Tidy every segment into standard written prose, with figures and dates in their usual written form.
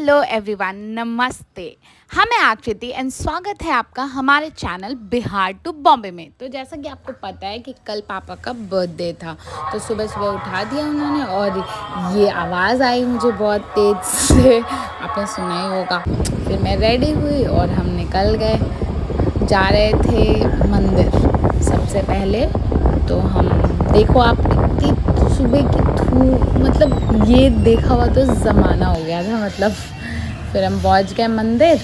Hello everyone, नमस्ते। हाँ, मैं आकृति एंड स्वागत है आपका हमारे चैनल बिहार टू बॉम्बे में। तो जैसा कि आपको पता है कि कल पापा का बर्थडे था, तो सुबह सुबह उठा दिया उन्होंने और ये आवाज़ आई मुझे बहुत तेज़ से, आपने सुना ही होगा। फिर मैं रेडी हुई और हम निकल गए, जा रहे थे मंदिर। सबसे पहले तो हम देखो आप इतनी सुबह की धूप, मतलब ये देखा हुआ तो ज़माना हो गया था मतलब। फिर हम पहुंच गए मंदिर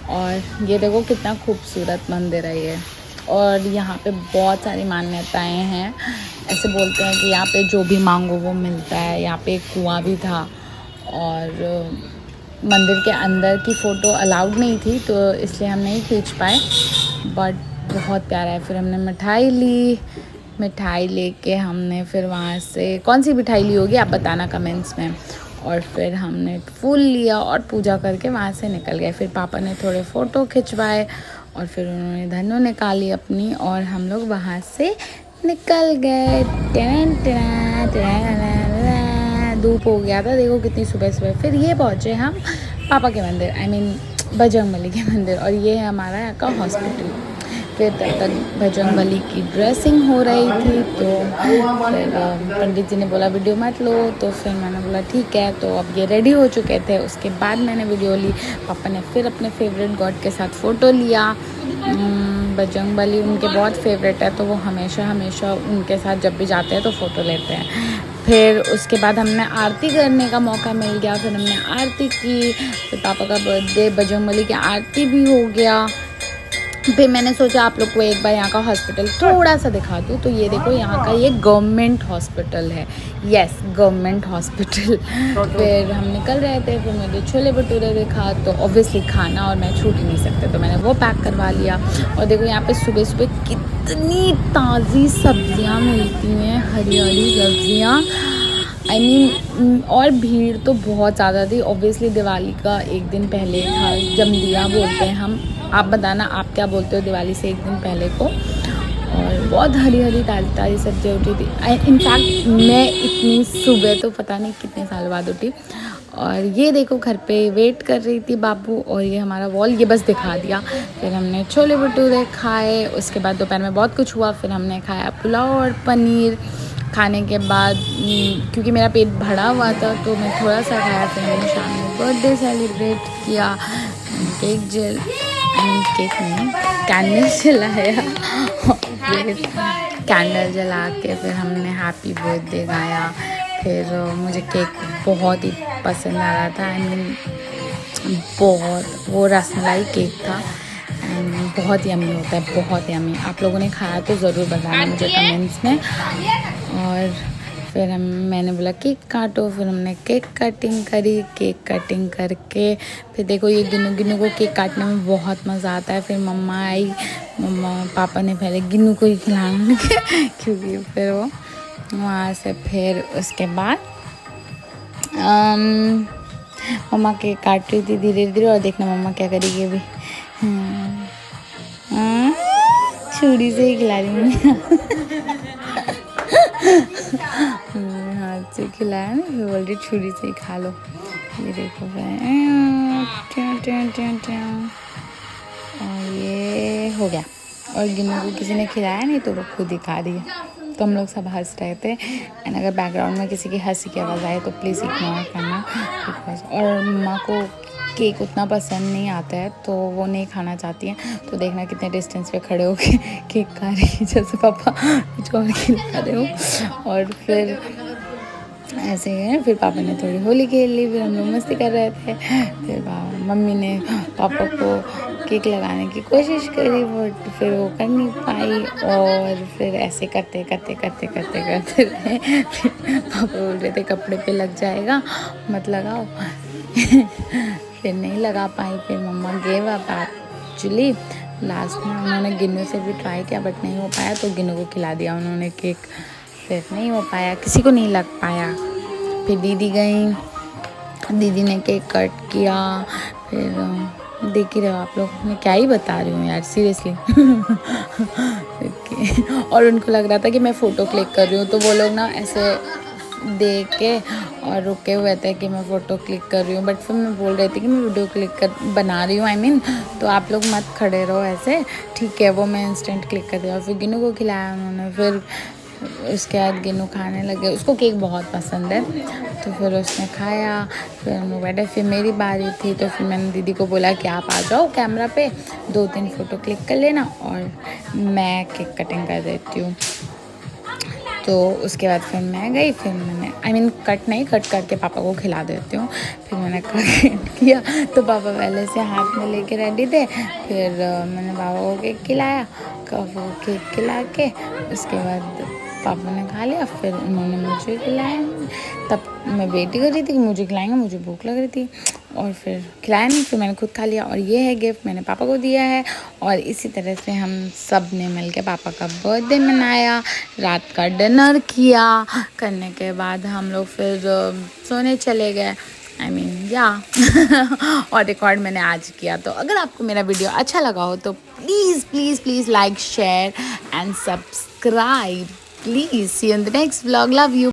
और ये देखो कितना खूबसूरत मंदिर है ये। और यहाँ पे बहुत सारी मान्यताएं हैं। ऐसे बोलते हैं कि यहाँ पे जो भी मांगो वो मिलता है। यहाँ पे एक कुआं भी था और मंदिर के अंदर की फ़ोटो अलाउड नहीं थी तो इसलिए हम नहीं खींच पाए, बट बहुत प्यारा है। फिर हमने मिठाई लेके हमने फिर वहाँ से कौन सी मिठाई ली होगी आप बताना कमेंट्स में। और फिर हमने फूल लिया और पूजा करके वहाँ से निकल गए। फिर पापा ने थोड़े फ़ोटो खिंचवाए और फिर उन्होंने धनु निकाली अपनी और हम लोग वहाँ से निकल गए। धूप हो गया था, देखो कितनी सुबह सुबह। फिर ये पहुँचे हम पापा के मंदिर, आई मीन बजरंगबली के मंदिर, और ये है हमारा यहाँ का हॉस्पिटल। फिर तब तक बजरंगबली की ड्रेसिंग हो रही थी तो फिर पंडित जी ने बोला वीडियो मत लो, तो फिर मैंने बोला ठीक है। तो अब ये रेडी हो चुके थे, उसके बाद मैंने वीडियो ली। पापा ने फिर अपने फेवरेट गॉड के साथ फ़ोटो लिया। बजरंगबली उनके बहुत फेवरेट है तो वो हमेशा उनके साथ जब भी जाते हैं तो फ़ोटो लेते हैं। फिर उसके बाद हमने आरती करने का मौका मिल गया, फिर हमने आरती की। फिर पापा का बर्थडे, बजरंगबली की आरती भी हो गया। फिर मैंने सोचा आप लोग को एक बार यहाँ का हॉस्पिटल थोड़ा सा दिखा दूँ। तो ये देखो यहाँ का ये गवर्नमेंट हॉस्पिटल है, यस गवर्नमेंट हॉस्पिटल। फिर हम निकल रहे थे, फिर मुझे छोले भटूरे देखा तो ऑब्वियसली खाना और मैं छूट ही नहीं सकते, तो मैंने वो पैक करवा लिया। और देखो यहाँ पे सुबह सुबह कितनी ताज़ी सब्जियाँ मिलती हैं, हरी हरी सब्जियाँ, आई मीन। और भीड़ तो बहुत ज़्यादा थी। ऑब्वियसली दिवाली का एक दिन पहले था, जमदिया बोलते हैं हम। आप बताना आप क्या बोलते हो दिवाली से एक दिन पहले को। और बहुत हरी हरी ताज़ी ताज़ी सब्जियाँ उठी थी। इनफैक्ट मैं इतनी सुबह तो पता नहीं कितने साल बाद उठी। और ये देखो घर पे वेट कर रही थी बाबू, और ये हमारा वॉल, ये बस दिखा दिया। फिर हमने छोले भटूरे खाए। उसके बाद दोपहर में बहुत कुछ हुआ। फिर हमने खाया पुलाव और पनीर। खाने के बाद क्योंकि मेरा पेट भरा हुआ था तो मैं थोड़ा सा खाया। फिर मैंने शाम में बर्थडे सेलिब्रेट किया, केक नहीं, कैंडल जलाया। फिर कैंडल जला के फिर हमने हैप्पी बर्थडे गाया। फिर मुझे केक बहुत ही पसंद आ रहा था, आई मीन बहुत, वो रसमलाई केक था एंड बहुत यम्मी होता है, बहुत यम्मी। आप लोगों ने खाया तो ज़रूर बताना मुझे कमेंट्स में। और फिर मैंने बोला केक काटो, फिर हमने केक कटिंग करी। केक कटिंग करके फिर देखो ये गिन्नू को केक काटने में बहुत मज़ा आता है। फिर मम्मा आई, पापा ने पहले गिन्नू को ही खिलाने क्योंकि फिर वो वहाँ से फिर उसके बाद मम्मा केक काट रही थी धीरे धीरे। और देखना मम्मा क्या करेगी अभी, छुरी से ही खिला रही हूँ। हाथ से खिलाया ना, फिर बोल रही छुरी से ही खा लो। ये देखो और ये हो गया। और गिन्नू को किसी ने खिलाया नहीं तो वो खुद ही खा रही है। तो हम लोग सब हंस रहे थे। एंड अगर बैकग्राउंड में किसी की हंसी की आवाज़ आए तो प्लीज़ इग्नोर करना, बिकॉज और मम्मा को केक उतना पसंद नहीं आता है तो वो नहीं खाना चाहती हैं। तो देखना कितने डिस्टेंस पे खड़े होके केक खा रही है, जैसे पापा कुछ और खिला रहे हो। और फिर ऐसे ही है। फिर पापा ने थोड़ी होली खेल ली, फिर हम लोग मस्ती कर रहे थे। फिर मम्मी ने पापा को केक लगाने की कोशिश करी बट फिर वो कर नहीं पाई। और फिर ऐसे करते रहे। फिर पापा बोल रहे थे कपड़े पे लग जाएगा मत लगाओ। फिर नहीं लगा पाई। फिर मम्मा गेव अप एक्चुअली। लास्ट में उन्होंने गिन्नू से भी ट्राई किया बट नहीं हो पाया, तो गिन्नू को खिला दिया उन्होंने केक। फिर नहीं हो पाया, किसी को नहीं लग पाया। फिर दीदी गई, दीदी ने केक कट किया। फिर देख ही रहे हो आप लोग, मैं क्या ही बता रही हूँ यार सीरियसली। और उनको लग रहा था कि मैं फ़ोटो क्लिक कर रही हूँ तो वो लोग ना ऐसे दे के और रुके हुए थे कि मैं फ़ोटो क्लिक कर रही हूँ, बट फिर मैं बोल रही थी कि मैं वीडियो क्लिक कर बना रही हूँ, आई मीन, तो आप लोग मत खड़े रहो ऐसे, ठीक है। वो मैं इंस्टेंट क्लिक कर दिया और फिर गिनू को खिलाया उन्होंने। फिर उसके बाद गिनू खाने लगे, उसको केक बहुत पसंद है, तो फिर उसने खाया। फिर हम लोग बैठे, फिर मेरी बारी थी, तो फिर मैंने दीदी को बोला कि आप आ जाओ कैमरा पे, 2-3 फ़ोटो क्लिक कर लेना और मैं केक कटिंग कर देती हूँ। तो उसके बाद फिर मैं गई, फिर मैंने कट करके पापा को खिला देती हूँ। फिर मैंने कट किया तो पापा पहले से हाथ में लेके रेडी थे। फिर मैंने पापा को केक खिलाया, वो केक खिला के उसके बाद पापा ने खा लिया। फिर उन्होंने मुझे खिलाया, तब मैं वेट कर रही थी कि मुझे खिलाएंगे, मुझे भूख लग रही थी, और फिर खिलाया नहीं, फिर मैंने खुद खा लिया। और ये है गिफ्ट, मैंने पापा को दिया है। और इसी तरह से हम सब ने मिलके पापा का बर्थडे मनाया, रात का डिनर किया। करने के बाद हम लोग फिर सोने चले गए, आई मीन या और रिकॉर्ड मैंने आज किया। तो अगर आपको मेरा वीडियो अच्छा लगा हो तो please please please like, share and subscribe please. See you in the next vlog, love you.